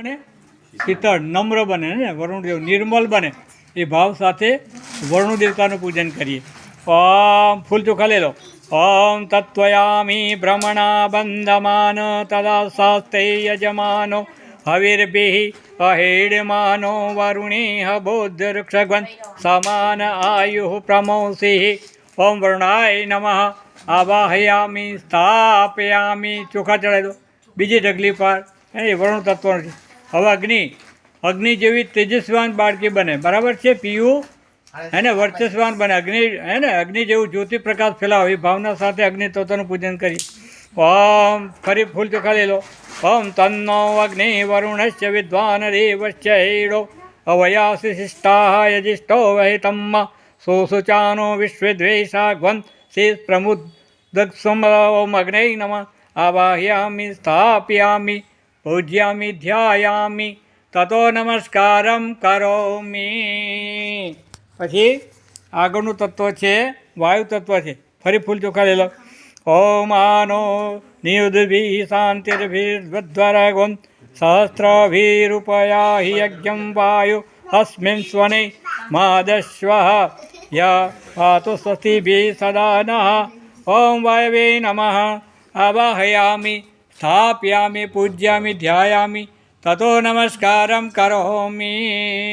અને શીતળ નમ્ર બને ને વરુણદેવ નિર્મલ બને એ ભાવ સાથે વરુણ દેવતાનું પૂજન કરીએ. ઓમ ફૂલ ચોખા લઈ લો. ઓમ તત્વયામી ભ્રમણા બંધમાન તદા શાસ્તે યજમાનો હવિર્ભિઃ અહેડમાનો વરુણેહ બોધૃક્ષગન સમાન આયુઃ પ્રમોષિઃ. ઓમ વરુણાય નમઃ આવાહયામી સ્થાપયામી. ચોખા ચડાવી દો બીજી ઢગલી પર. એ વરુણ તત્વનું છે. હવે અગ્નિ જેવી તેજસ્વાન બાળકી બને, બરાબર છે પીયું એને વર્ચસ્વાન બને. અગ્નિ જેવું જ્યોતિ પ્રકાશ ફેલાવો એ ભાવના સાથે અગ્નિ તત્વનું પૂજન કરી. ઓમ ફરી ફૂલ ચોખા લઈ લો. ઓમ તન્નો અગ્નિ વરુણસ્ય વિદ્વાન દેવસ્ય હેડો અવયાસી શિષ્ટા યજિષ્ઠો વહિતમ્મ સોસુચાનો વિશ્વદ્વેષા ગ્વન શેષ પ્રમુદક્ષમ. ઓમ અગ્નિ નમઃ આવાહયામી સ્થાપયામી પૂજ્યામી ધ્યાયામી તતો નમસ્કારમ કરોમી. પછી આગળનું તત્વ છે વાયુ તત્વ છે. ફરી ફૂલ ચોખા લઈ લો. ઓમ આનો નિયુદ્ભિઃ શાંતિર્ભિર્વદ્વરગોમ સહસ્રભિરૂપયા હિ યજ્ઞમ વાયુ અસ્મિન સ્વને માદશ્વઃ ય પાતુ સ્વસ્તિભિઃ સદા નઃ. ઓમ વાયવે નમઃ આવાહયામી સ્થાપયામી પૂજ્યામી ધ્યાયામી તતો નમસ્કારમ કરોમી.